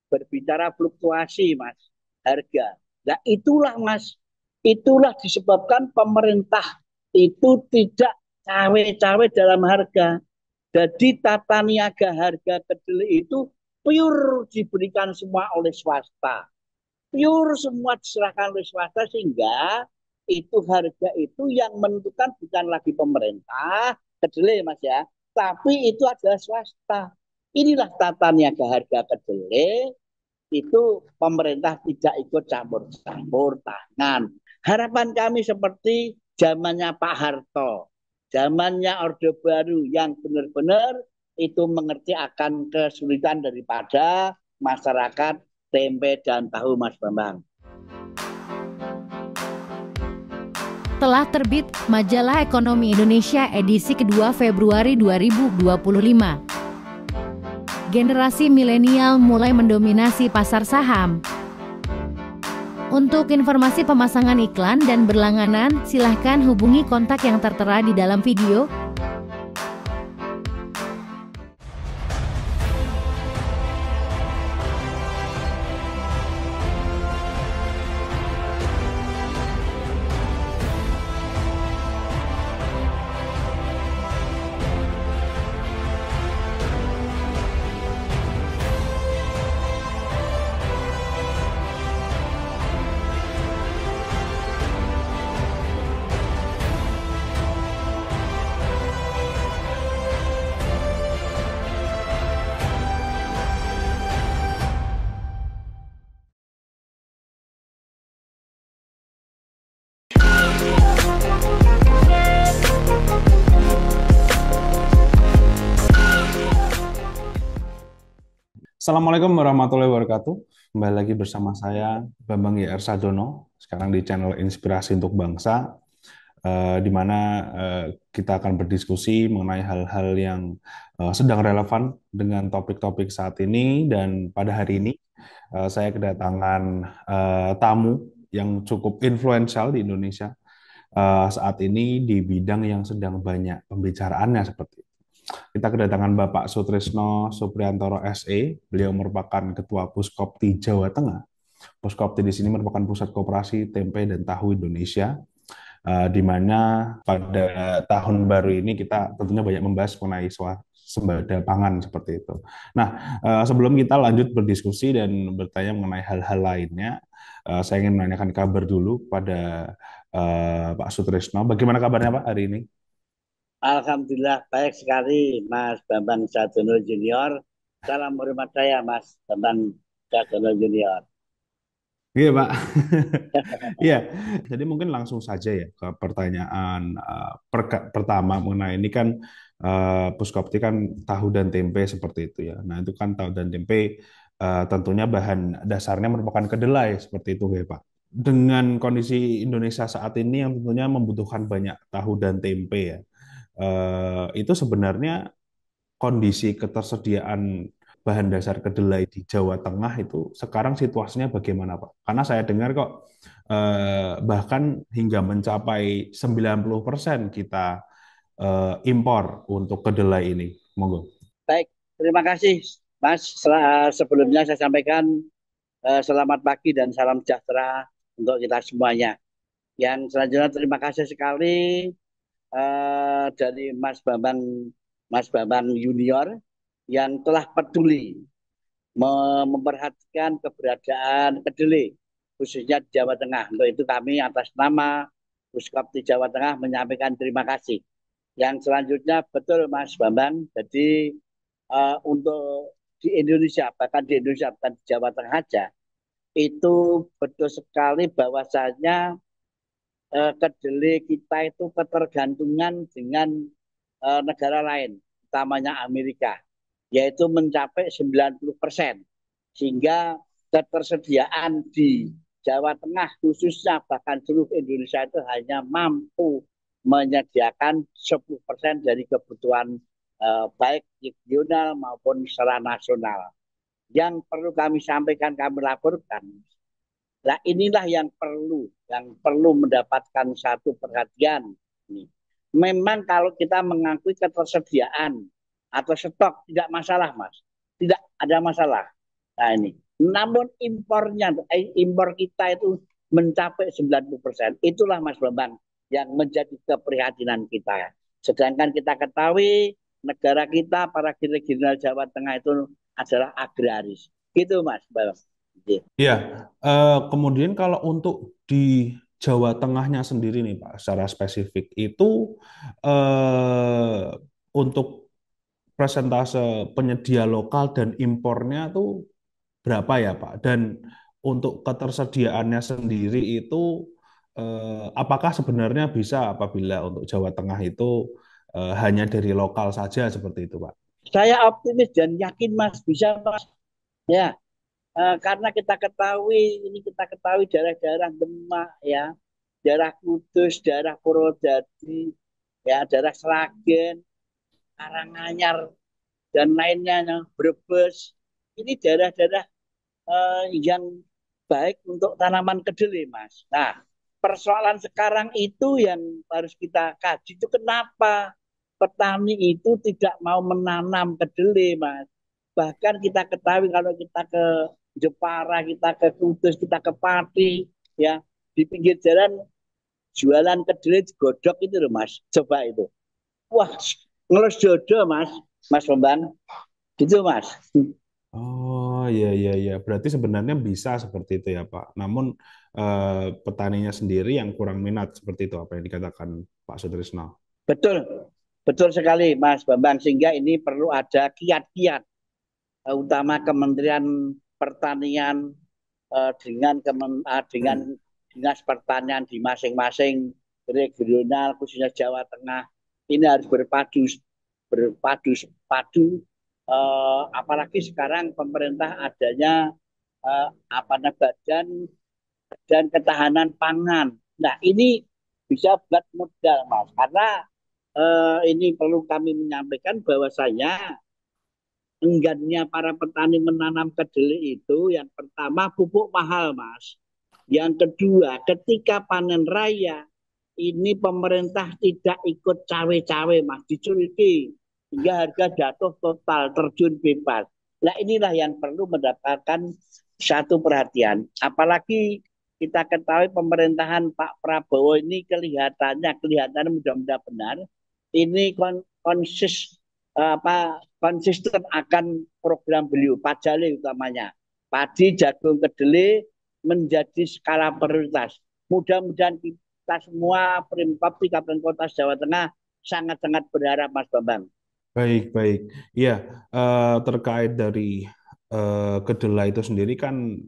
berbicara fluktuasi, Mas, harga. Nah, itulah, Mas, itulah disebabkan pemerintah itu tidak cawe-cawe dalam harga. Jadi tata niaga harga kedelai itu pure diberikan semua oleh swasta. Pure semua diserahkan oleh swasta sehingga itu harga itu yang menentukan bukan lagi pemerintah kedelai, Mas ya, tapi itu adalah swasta. Inilah tata niaga harga kedelai, itu pemerintah tidak ikut campur-campur tangan. Harapan kami seperti zamannya Pak Harto, zamannya Orde Baru yang benar-benar itu mengerti akan kesulitan daripada masyarakat tempe dan tahu, Mas Bambang. Telah terbit Majalah Ekonomi Indonesia edisi kedua Februari 2025. Generasi milenial mulai mendominasi pasar saham. Untuk informasi pemasangan iklan dan berlangganan, silahkan hubungi kontak yang tertera di dalam video. Assalamualaikum warahmatullahi wabarakatuh. Kembali lagi bersama saya Bambang YR Sadono. Sekarang di channel Inspirasi untuk Bangsa, di mana kita akan berdiskusi mengenai hal-hal yang sedang relevan dengan topik-topik saat ini. Dan pada hari ini saya kedatangan tamu yang cukup influential di Indonesia saat ini di bidang yang sedang banyak pembicaraannya seperti itu. Kita kedatangan Bapak Sutrisno Supriantoro SE. Beliau merupakan Ketua Puskopti Jawa Tengah. Puskopti di sini merupakan pusat koperasi tempe dan tahu Indonesia, di mana pada tahun baru ini kita tentunya banyak membahas mengenai sembada pangan seperti itu. Nah, sebelum kita lanjut berdiskusi dan bertanya mengenai hal-hal lainnya, saya ingin menanyakan kabar dulu pada Pak Sutrisno. Bagaimana kabarnya Pak hari ini? Alhamdulillah baik sekali, Mas Bambang Sadono Junior. Salam hormat saya, Mas Bambang Sadono Junior. Iya Pak. Iya, jadi mungkin langsung saja ya ke pertanyaan pertama mengenai ini kan Puskopti kan tahu dan tempe seperti itu ya. Nah itu kan tahu dan tempe tentunya bahan dasarnya merupakan kedelai seperti itu ya Pak. Dengan kondisi Indonesia saat ini yang tentunya membutuhkan banyak tahu dan tempe ya, itu sebenarnya kondisi ketersediaan bahan dasar kedelai di Jawa Tengah itu sekarang situasinya bagaimana, Pak? Karena saya dengar kok bahkan hingga mencapai 90% kita impor untuk kedelai ini. Monggo. Baik, terima kasih, Mas. Sebelumnya saya sampaikan selamat pagi dan salam sejahtera untuk kita semuanya. Yang selanjutnya terima kasih sekali dari Mas Bambang Junior yang telah peduli memperhatikan keberadaan kedelai khususnya di Jawa Tengah. Untuk itu kami atas nama Puskopti Jawa Tengah menyampaikan terima kasih. Yang selanjutnya betul Mas Bambang, jadi untuk di Indonesia, bahkan di Indonesia bukan di Jawa Tengah saja, itu betul sekali bahwasanya kedelai kita itu ketergantungan dengan negara lain, utamanya Amerika, yaitu mencapai 90%. Sehingga ketersediaan di Jawa Tengah khususnya bahkan seluruh Indonesia itu hanya mampu menyediakan 10% dari kebutuhan baik regional maupun secara nasional. Yang perlu kami sampaikan, kami laporkan, nah inilah yang perlu mendapatkan satu perhatian. Memang kalau kita mengakui ketersediaan atau stok tidak masalah, Mas. Tidak ada masalah. Nah ini. Namun impor kita itu mencapai 90%. Itulah Mas Bambang yang menjadi keprihatinan kita. Sedangkan kita ketahui negara kita, para regional Jawa Tengah itu adalah agraris. Gitu Mas Bambang. Iya, kemudian kalau untuk di Jawa Tengahnya sendiri nih Pak, secara spesifik itu eh, untuk persentase penyedia lokal dan impornya tuh berapa ya Pak? Dan untuk ketersediaannya sendiri itu apakah sebenarnya bisa apabila untuk Jawa Tengah itu hanya dari lokal saja seperti itu Pak? Saya optimis dan yakin Mas bisa Mas. Ya, karena kita ketahui daerah-daerah Demak ya, daerah Kudus, daerah Purwodadi, ya, daerah Sragen, Karanganyar dan lainnya, Brebes. Ini daerah-daerah yang baik untuk tanaman kedelai, Mas. Nah, persoalan sekarang itu yang harus kita kaji itu kenapa petani itu tidak mau menanam kedelai, Mas. Bahkan kita ketahui kalau kita ke Jepara, kita ke Kudus, kita ke Pati, ya di pinggir jalan jualan kedelai godok itu loh, Mas. Coba itu. Wah, ngelus jodoh, Mas. Mas Bambang. Gitu, Mas. Oh iya iya iya, berarti sebenarnya bisa seperti itu ya Pak. Namun petaninya sendiri yang kurang minat seperti itu apa yang dikatakan Pak Sutrisno. Betul, betul sekali Mas Bambang. Sehingga ini perlu ada kiat-kiat, utama Kementerian Pertanian dengan dinas pertanian di masing-masing regional, khususnya Jawa Tengah. Ini harus berpadu, apalagi sekarang pemerintah adanya badan dan ketahanan pangan. Nah, ini bisa buat modal, Mas. Karena ini perlu kami menyampaikan bahwasanya enggannya para petani menanam kedelai itu yang pertama pupuk mahal, Mas. Yang kedua, ketika panen raya ini pemerintah tidak ikut cawe-cawe, Mas, diculiki hingga harga jatuh total, terjun bebas. Nah, inilah yang perlu mendapatkan satu perhatian. Apalagi kita ketahui pemerintahan Pak Prabowo ini kelihatannya mudah-mudahan benar ini konsisten akan program beliau, Pajale utamanya. Padi, jagung, kedelai menjadi skala prioritas. Mudah-mudahan kita semua Pemkab di Kabupaten Kota Jawa Tengah sangat-sangat berharap Mas Bambang. Baik baik, iya terkait dari kedelai itu sendiri kan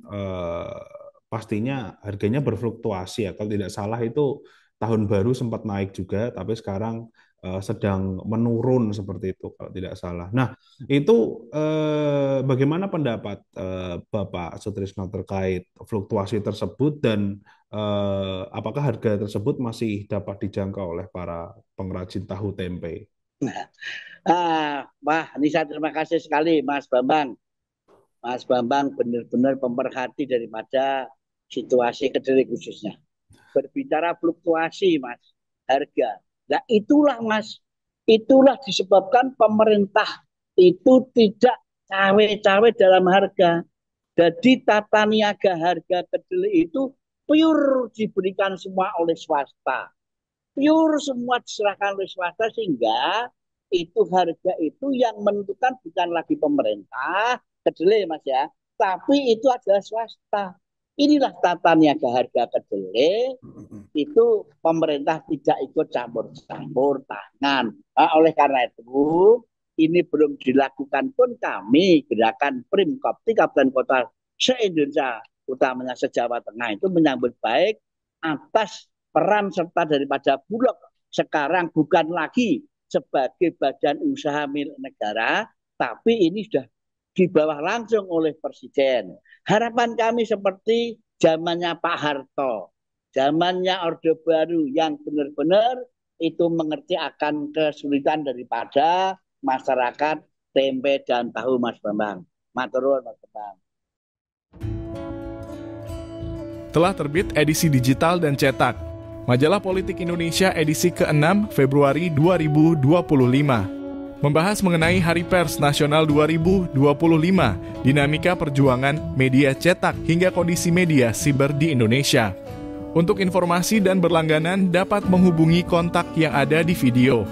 pastinya harganya berfluktuasi ya. Kalau tidak salah itu tahun baru sempat naik juga, tapi sekarang sedang menurun seperti itu kalau tidak salah. Nah, itu bagaimana pendapat Bapak Sutrisno terkait fluktuasi tersebut dan apakah harga tersebut masih dapat dijangkau oleh para pengrajin tahu tempe? Wah, Nisa terima kasih sekali Mas Bambang. Mas Bambang benar-benar pemerhati daripada situasi kedelai khususnya. Berbicara fluktuasi, Mas, harga. Nah, itulah disebabkan pemerintah itu tidak cawe-cawe dalam harga. Jadi tata niaga harga kedelai itu pure diberikan semua oleh swasta. Pure semua diserahkan oleh swasta sehingga itu harga itu yang menentukan bukan lagi pemerintah kedelai Mas ya, tapi itu adalah swasta. Inilah tata niaga harga kedelai itu pemerintah tidak ikut campur tangan. Oleh karena itu ini belum dilakukan pun kami gerakan Pemkab di Kabupaten Kota se-Indonesia utamanya se-Jawa Tengah itu menyambut baik atas peran serta daripada Bulog sekarang bukan lagi sebagai badan usaha milik negara, tapi ini sudah di bawah langsung oleh Presiden. Harapan kami seperti zamannya Pak Harto, zamannya Orde Baru yang benar-benar itu mengerti akan kesulitan daripada masyarakat tempe dan tahu Mas Bambang. Matur nuwun Mas Bambang. Telah terbit edisi digital dan cetak. Majalah Politik Indonesia edisi ke-6 Februari 2025. membahas mengenai Hari Pers Nasional 2025, dinamika perjuangan media cetak hingga kondisi media siber di Indonesia. Untuk informasi dan berlangganan dapat menghubungi kontak yang ada di video.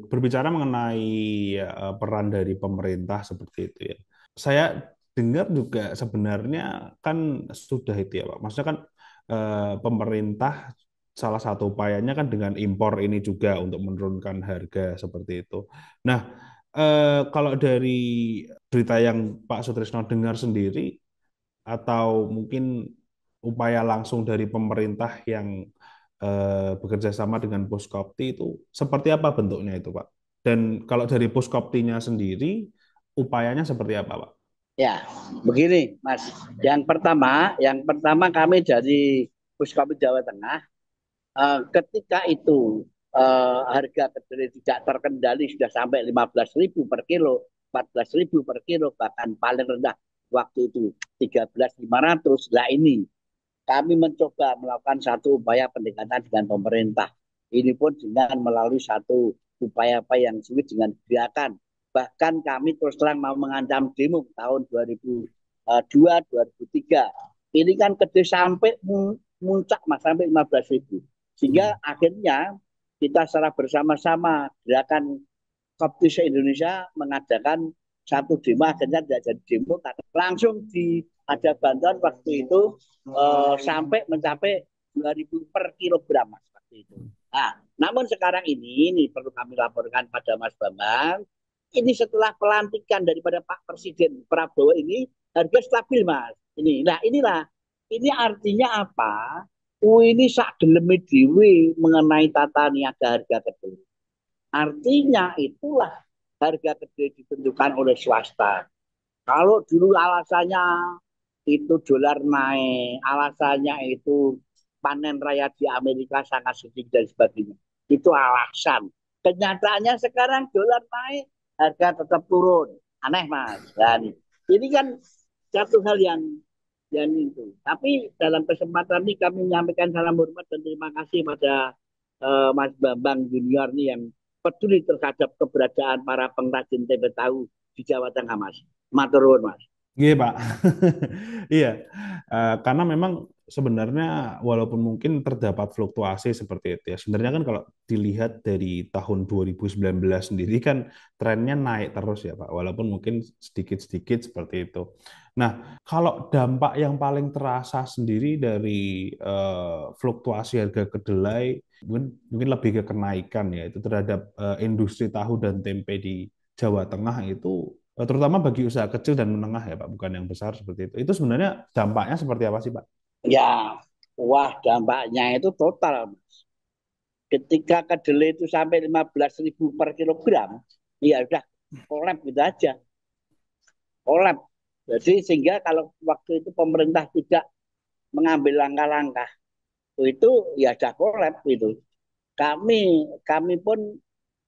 Berbicara mengenai peran dari pemerintah seperti itu ya. Saya dengar juga sebenarnya kan sudah itu ya Pak. Maksudnya kan pemerintah salah satu upayanya kan dengan impor ini juga untuk menurunkan harga seperti itu. Nah, kalau dari berita yang Pak Sutrisno dengar sendiri atau mungkin upaya langsung dari pemerintah yang bekerja sama dengan Puskopti itu seperti apa bentuknya itu Pak? Dan kalau dari Puskoptinya sendiri upayanya seperti apa Pak? Ya, begini Mas. Yang pertama kami dari Puskopti Jawa Tengah, ketika itu harga kedelai tidak terkendali sudah sampai 15.000 per kilo, 14.000 per kilo, bahkan paling rendah waktu itu 13.500. Nah ini kami mencoba melakukan satu upaya pendekatan dengan pemerintah. Ini pun dengan melalui satu upaya-upaya yang sulit dengan gerakan. Bahkan kami terus terang mau mengancam demo tahun 2002, 2003. Ini kan gede sampai muncak mas, sampai 15.000. Sehingga akhirnya kita secara bersama-sama gerakan Kopti se-Indonesia mengadakan satu demo, akhirnya tidak jadi demo, langsung ada bantuan waktu itu sampai mencapai 2.000 per kilogram mas waktu itu. Nah, namun sekarang ini perlu kami laporkan pada Mas Bambang, ini setelah pelantikan daripada Pak Presiden Prabowo ini harga stabil mas. Ini artinya apa? Ini sak geleme dhewe mengenai tata niaga harga kedelai. Artinya itulah harga kedelai ditentukan oleh swasta. Kalau dulu alasannya itu dolar naik, alasannya itu panen raya di Amerika sangat sedikit dan sebagainya. Itu alasan. Kenyataannya sekarang dolar naik, harga tetap turun. Aneh mas. Dan ini kan satu hal yang itu. Tapi dalam kesempatan ini kami menyampaikan salam hormat dan terima kasih pada Mas Bambang Junior nih yang peduli terhadap keberadaan para pengrajin tempe tahu di Jawa Tengah mas. Matur nuwun mas. Iya Pak, iya, karena memang sebenarnya walaupun mungkin terdapat fluktuasi seperti itu ya, sebenarnya kan kalau dilihat dari tahun 2019 sendiri kan trennya naik terus ya Pak, walaupun mungkin sedikit-sedikit seperti itu. Nah, kalau dampak yang paling terasa sendiri dari fluktuasi harga kedelai, mungkin lebih ke kenaikan ya, itu terhadap industri tahu dan tempe di Jawa Tengah itu terutama bagi usaha kecil dan menengah ya Pak, bukan yang besar seperti itu. Itu sebenarnya dampaknya seperti apa sih Pak? Ya, wah dampaknya itu total. Ketika kedelai itu sampai 15.000 per kilogram, ya udah kolab gitu aja. Kolab. Jadi sehingga kalau waktu itu pemerintah tidak mengambil langkah-langkah, itu ya sudah kolab gitu. Kami pun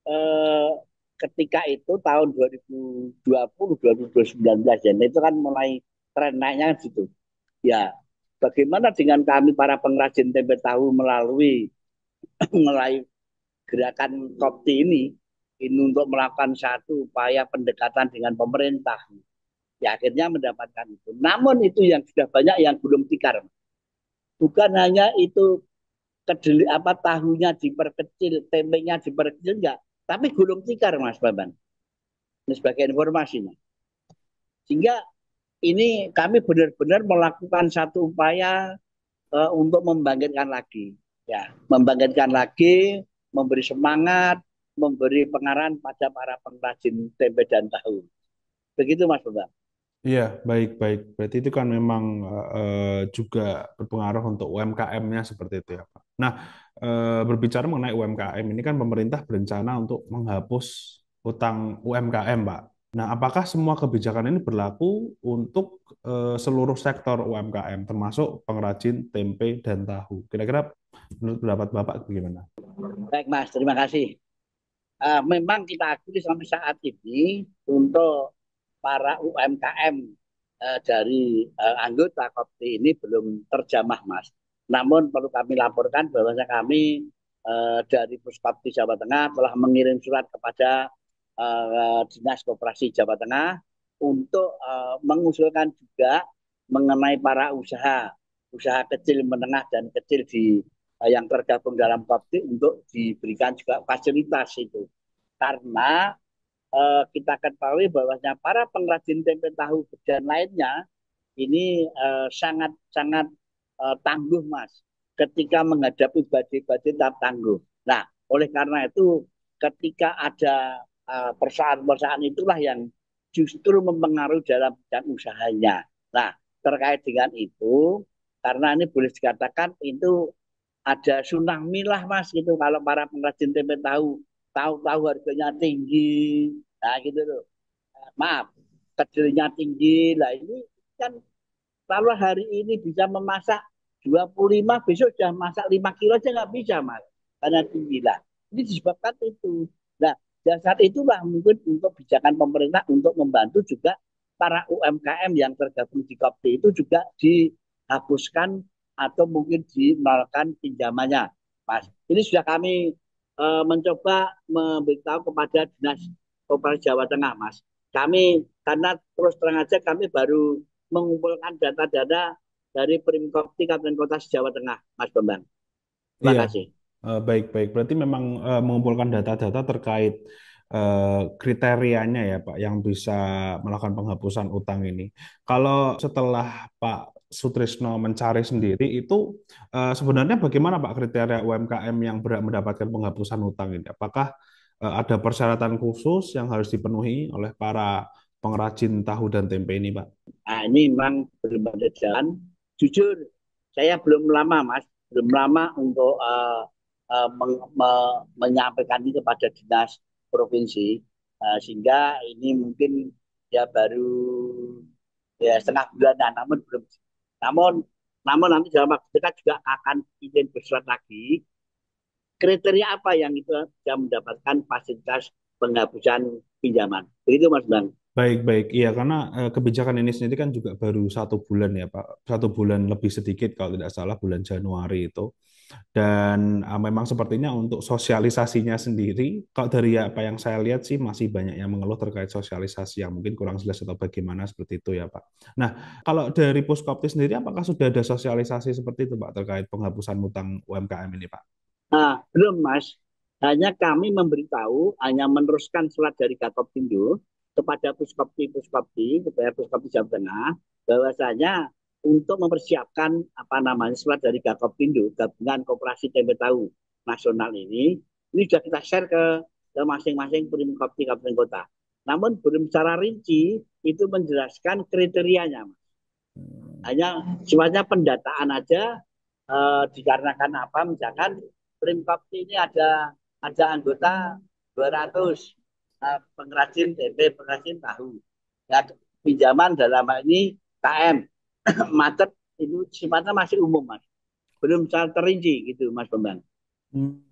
eh, ketika itu tahun 2020, 2019 ya, itu kan mulai tren naiknya gitu. Ya, bagaimana dengan kami para pengrajin tempe tahu melalui melalui gerakan Kopti ini untuk melakukan satu upaya pendekatan dengan pemerintah. Ya akhirnya mendapatkan itu. Namun itu yang sudah banyak yang belum tikar. Bukan hanya itu kedelai apa tahunya diperkecil, tempenya diperkecil enggak, tapi gulung tikar Mas Bambang. Ini sebagai informasinya. Sehingga ini kami benar-benar melakukan satu upaya untuk membangkitkan lagi, ya, membangkitkan lagi, memberi semangat, memberi pengarahan pada para pengrajin tempe dan tahu. Begitu Mas Bambang. Iya, baik-baik. Berarti itu kan memang juga berpengaruh untuk UMKM-nya seperti itu ya Pak. Nah, berbicara mengenai UMKM ini kan pemerintah berencana untuk menghapus utang UMKM Pak. Nah, apakah semua kebijakan ini berlaku untuk seluruh sektor UMKM, termasuk pengrajin tempe dan tahu? Kira-kira menurut pendapat Bapak bagaimana? Baik Mas, terima kasih. Memang kita akui sampai saat ini untuk para UMKM dari anggota Kopti ini belum terjamah Mas. Namun perlu kami laporkan bahwa kami dari Puskapti Jawa Tengah telah mengirim surat kepada Dinas Koperasi Jawa Tengah untuk mengusulkan juga mengenai para usaha kecil, menengah dan kecil yang tergabung dalam Kopti untuk diberikan juga fasilitas itu. Karena kita ketahui bahwasanya para pengrajin tempe tahu dan lainnya ini sangat-sangat tangguh, Mas, ketika menghadapi badai-badai tahap tangguh. Nah, oleh karena itu, ketika ada perusahaan-perusahaan itulah yang justru mempengaruhi dalam bidang usahanya. Nah, terkait dengan itu, karena ini boleh dikatakan itu ada tsunami lah, Mas, gitu. Kalau para pengrajin tempe tahu harganya tinggi, nah gitu loh. Maaf, kedelainya tinggi, lah ini kan kalau hari ini bisa memasak 25, besok sudah masak 5 kilo aja nggak bisa, Mas. Karena tinggi lah. Ini disebabkan itu. Nah, dan saat itulah mungkin untuk kebijakan pemerintah untuk membantu juga para UMKM yang tergabung di Kopti itu juga dihapuskan atau mungkin dinolkan pinjamannya, Mas. Ini sudah kami mencoba memberitahu kepada Dinas Koperasi Jawa Tengah, Mas. Kami karena terus terang aja kami baru mengumpulkan data-data dari Primkopti Kabupaten Kota Jawa Tengah, Mas Bambang. Terima Iya, kasih. baik-baik. Berarti memang mengumpulkan data-data terkait kriterianya ya Pak, yang bisa melakukan penghapusan utang ini. Kalau setelah Pak Sutrisno mencari sendiri, itu sebenarnya bagaimana Pak kriteria UMKM yang berhak mendapatkan penghapusan utang ini? Apakah ada persyaratan khusus yang harus dipenuhi oleh para pengrajin tahu dan tempe ini, Pak? Nah, ini memang belum ada jalan. Jujur, saya belum lama, Mas, belum lama untuk menyampaikan ini kepada dinas provinsi, sehingga ini mungkin ya baru ya setengah bulan, namun belum. Namun, namun nanti dalam waktu dekat juga akan izin bersurat lagi kriteria apa yang itu bisa mendapatkan fasilitas penghapusan pinjaman. Begitu, Mas Bang. Baik-baik, iya karena kebijakan ini sendiri kan juga baru 1 bulan ya Pak, 1 bulan lebih sedikit kalau tidak salah bulan Januari itu. Dan memang sepertinya untuk sosialisasinya sendiri, kalau dari apa yang saya lihat sih masih banyak yang mengeluh terkait sosialisasi yang mungkin kurang jelas atau bagaimana seperti itu ya Pak. Nah, kalau dari Puskopti sendiri, apakah sudah ada sosialisasi seperti itu Pak terkait penghapusan utang UMKM ini Pak? Nah, belum, Mas. Hanya kami memberitahu, hanya meneruskan surat dari Gatopindo kepada Puskopti, kepada Puskopti Jawa Tengah, bahwasanya untuk mempersiapkan apa namanya surat dari Gatopindo, Gabungan Koperasi Tempe Tahu Nasional ini sudah kita share ke masing-masing Primkopti Kabupaten Kota. Namun belum secara rinci itu menjelaskan kriterianya, Mas. Hanya sifatnya pendataan aja, dikarenakan apa? Misalkan Primkopti ini ada anggota 200 pengrajin tempe, pengrajin tahu. Ya, pinjaman dalam hal ini KM macet itu sifatnya masih umum, Mas. Belum secara terinci gitu, Mas Bambang.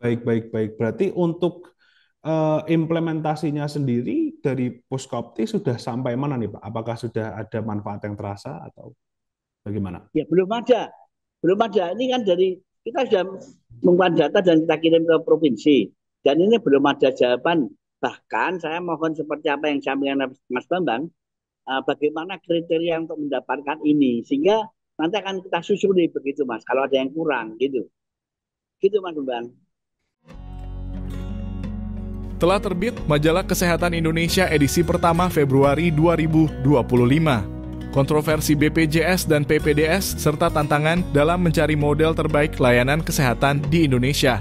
Baik, baik, baik. Berarti untuk implementasinya sendiri dari Puskopti sudah sampai mana nih Pak? Apakah sudah ada manfaat yang terasa atau bagaimana? Ya belum ada, belum ada. Ini kan dari kita sudah mengumpulkan data dan kita kirim ke provinsi. Dan ini belum ada jawaban. Bahkan saya mohon seperti apa yang sampaikan Mas Bambang, bagaimana kriteria untuk mendapatkan ini. Sehingga nanti akan kita susuli begitu, Mas. Kalau ada yang kurang gitu. Gitu, Mas Bambang. Telah terbit Majalah Kesehatan Indonesia edisi pertama Februari 2025. Kontroversi BPJS dan PPDS serta tantangan dalam mencari model terbaik layanan kesehatan di Indonesia.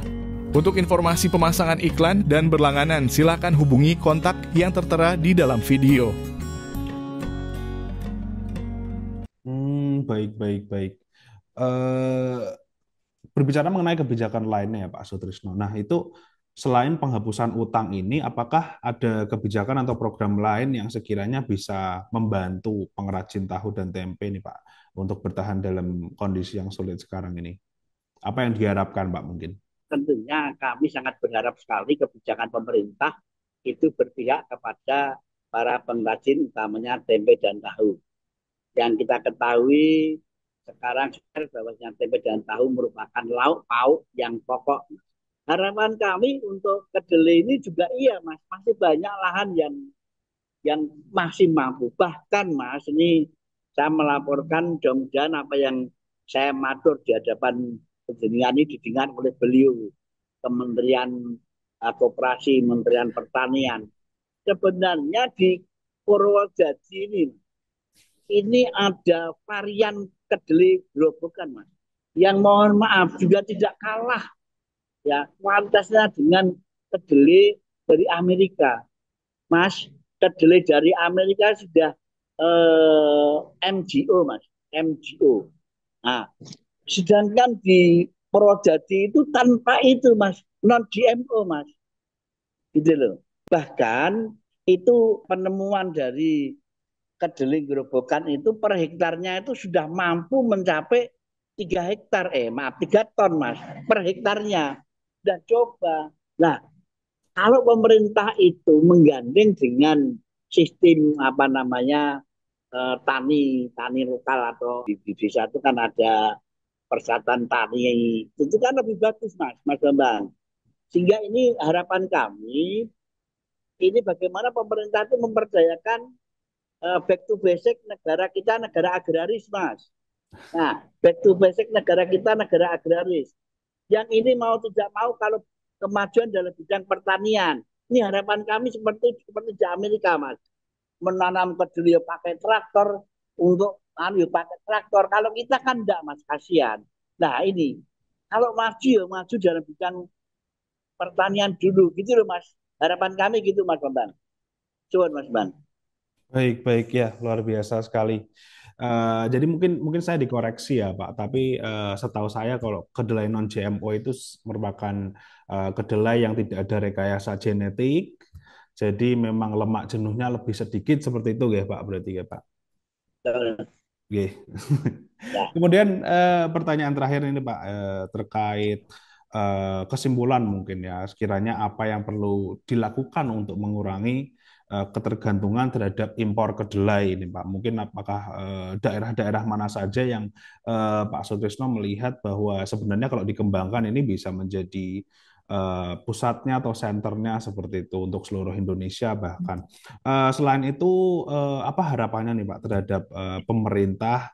Untuk informasi pemasangan iklan dan berlangganan, silakan hubungi kontak yang tertera di dalam video. Baik, baik, baik. Berbicara mengenai kebijakan lainnya ya Pak Sutrisno. Nah, itu selain penghapusan utang ini, apakah ada kebijakan atau program lain yang sekiranya bisa membantu pengrajin tahu dan tempe nih Pak untuk bertahan dalam kondisi yang sulit sekarang ini? Apa yang diharapkan Pak mungkin? Tentunya kami sangat berharap sekali kebijakan pemerintah itu berpihak kepada para pengrajin utamanya tempe dan tahu. Yang kita ketahui sekarang bahwa tempe dan tahu merupakan lauk pauk yang pokok. harapan kami untuk kedelai ini juga iya Mas, masih banyak lahan yang masih mampu. Bahkan Mas, ini saya melaporkan mudah-mudahan apa yang saya matur di hadapan penjenengan ini didengar oleh beliau, Kementerian Koperasi, Kementerian Pertanian. Sebenarnya di Purwodadi ini ada varian kedelai gerobokan Mas. Yang mohon maaf juga tidak kalah ya kualitasnya dengan kedelai dari Amerika. Mas, kedelai dari Amerika sudah MGO, Mas. MGO. Nah, sedangkan di Purwodadi itu tanpa itu, Mas. Non GMO, Mas. Gitu loh. Bahkan itu penemuan dari kedelai gerobokan itu per hektarnya itu sudah mampu mencapai 3 hektar, maaf 3 ton Mas, per hektarnya. Sudah coba. Nah, kalau pemerintah itu menggandeng dengan sistem apa namanya tani tani lokal atau di desa itu kan ada persatuan tani itu kan lebih bagus Mas Bambang. Sehingga ini harapan kami ini bagaimana pemerintah itu memperdayakan back to basic negara kita negara agraris Mas. Nah, back to basic negara kita negara agraris. Yang ini mau tidak mau kalau kemajuan dalam bidang pertanian. Ini harapan kami seperti di Amerika, Mas. Menanam kedelai pakai traktor untuk pakai traktor. Kalau kita kan enggak, Mas, kasihan. Nah, ini kalau maju ya maju dalam bidang pertanian dulu gitu loh, Mas. Harapan kami gitu, Mas Bambang. Coba, Mas Bambang. Baik, baik ya, luar biasa sekali. Jadi mungkin mungkin saya dikoreksi ya Pak, tapi setahu saya kalau kedelai non GMO itu merupakan kedelai yang tidak ada rekayasa genetik, jadi memang lemak jenuhnya lebih sedikit seperti itu ya Pak, berarti ya Pak. Oke. Ya. Kemudian pertanyaan terakhir ini Pak, terkait kesimpulan mungkin ya, sekiranya apa yang perlu dilakukan untuk mengurangi ketergantungan terhadap impor kedelai ini Pak. Mungkin apakah daerah-daerah mana saja yang Pak Sutrisno melihat bahwa sebenarnya kalau dikembangkan ini bisa menjadi pusatnya atau senternya seperti itu untuk seluruh Indonesia bahkan. Selain itu, apa harapannya nih Pak terhadap pemerintah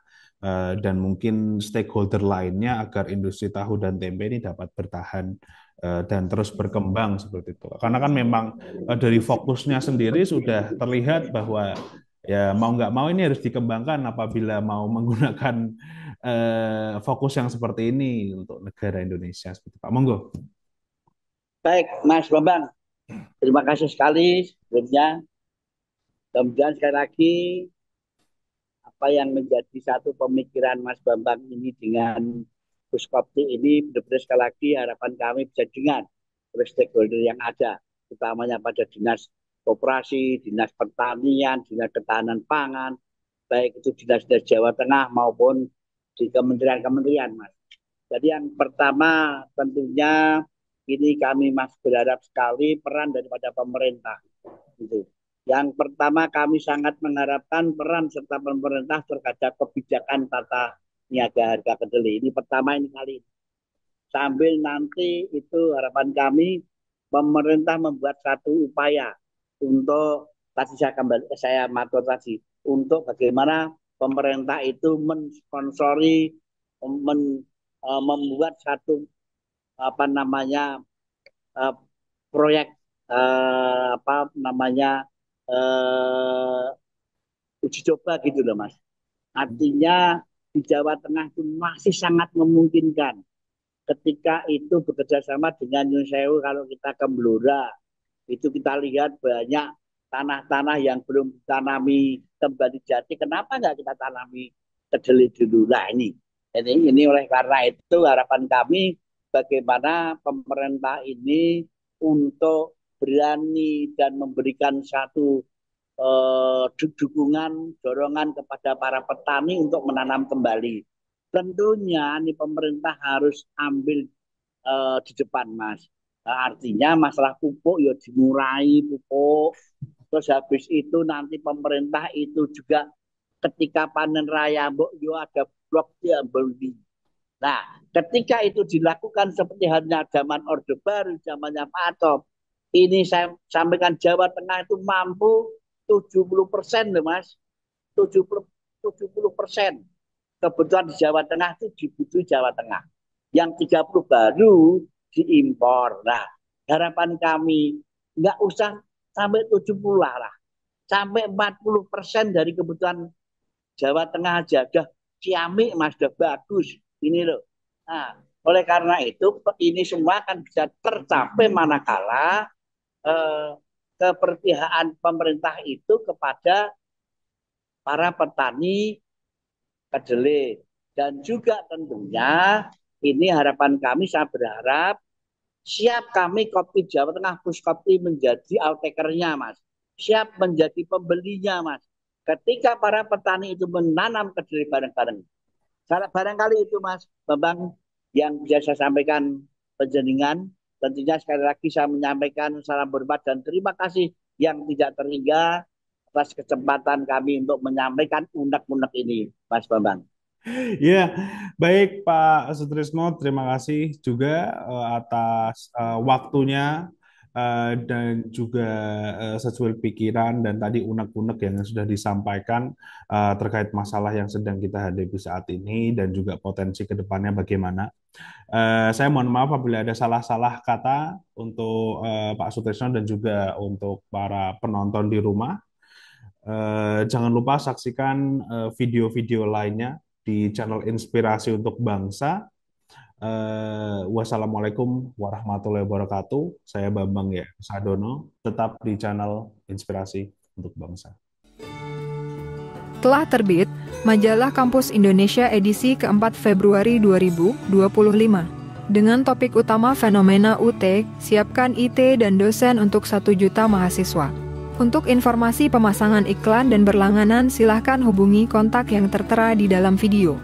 dan mungkin stakeholder lainnya agar industri tahu dan tempe ini dapat bertahan dan terus berkembang seperti itu. Karena kan memang dari fokusnya sendiri sudah terlihat bahwa ya mau nggak mau ini harus dikembangkan apabila mau menggunakan fokus yang seperti ini untuk negara Indonesia seperti Pak. Monggo. Baik, Mas Bambang. Terima kasih sekali sebelumnya. Kemudian sekali lagi apa yang menjadi satu pemikiran Mas Bambang ini dengan Puskopti ini benar-benar sekali lagi harapan kami bisa dengar oleh stakeholder yang ada, utamanya pada dinas koperasi, dinas pertanian, dinas ketahanan pangan, baik itu dinas-dinas Jawa Tengah maupun di kementerian-kementerian, Mas. Jadi yang pertama tentunya ini kami Mas berharap sekali peran daripada pemerintah. Gitu. Yang pertama kami sangat mengharapkan peran serta pemerintah terhadap kebijakan tata niaga harga kedelai. Ini pertama ini kali. Sambil nanti itu harapan kami pemerintah membuat satu upaya untuk tadi saya kembali saya matur tadi untuk bagaimana pemerintah itu mensponsori membuat satu apa namanya uh, proyek apa namanya uji coba gitu loh Mas. Artinya di Jawa Tengah itu masih sangat memungkinkan ketika itu bekerja sama dengan Nyun Sewu kalau kita ke Blora itu kita lihat banyak tanah-tanah yang belum ditanami kembali jati. Kenapa nggak kita tanami kedelai dulu? Nah ini oleh karena itu harapan kami bagaimana pemerintah ini untuk berani dan memberikan satu dukungan, dorongan kepada para petani untuk menanam kembali. Tentunya ini pemerintah harus ambil di depan, Mas. Artinya masalah pupuk ya dimurai pupuk. Terus habis itu nanti pemerintah itu juga ketika panen raya, Mbok, yo ada blok dia beli. Nah, ketika itu dilakukan seperti halnya zaman Orde Baru, zamannya Pak Atom, ini saya sampaikan Jawa Tengah itu mampu 70% loh Mas. 70% kebutuhan di Jawa Tengah itu dibutuhkan Jawa Tengah. Yang 30 baru diimpor. Nah, harapan kami nggak usah sampai 70 lah. Sampai 40% dari kebutuhan Jawa Tengah aja. Udah ciamik Mas, udah bagus. Ini loh. Nah, oleh karena itu ini semua akan bisa tercapai manakala keberpihakan pemerintah itu kepada para petani kedelai. Dan juga tentunya ini harapan kami, saya berharap siap kami Kopi Jawa Tengah Puskopti menjadi outtakernya Mas. Siap menjadi pembelinya Mas. Ketika para petani itu menanam kedelai bareng-bareng. Barangkali itu Mas Bambang yang bisa saya sampaikan penjenengan. Tentunya sekali lagi saya menyampaikan salam hormat dan terima kasih yang tidak terhingga atas kesempatan kami untuk menyampaikan unek-unek ini, Mas Bambang. Ya, baik Pak Sutrisno, terima kasih juga atas waktunya dan juga sesuai pikiran dan tadi unek-unek yang sudah disampaikan terkait masalah yang sedang kita hadapi saat ini dan juga potensi ke depannya bagaimana. Saya mohon maaf apabila ada salah-salah kata untuk Pak Sutrisno dan juga untuk para penonton di rumah. Jangan lupa saksikan video-video lainnya di channel Inspirasi untuk Bangsa. Wassalamualaikum warahmatullahi wabarakatuh. Saya Bambang ya Sadono, tetap di channel Inspirasi untuk Bangsa. Telah terbit Majalah Kampus Indonesia edisi keempat Februari 2025 dengan topik utama fenomena UT, siapkan IT dan dosen untuk 1 juta mahasiswa. Untuk informasi pemasangan iklan dan berlangganan, silahkan hubungi kontak yang tertera di dalam video.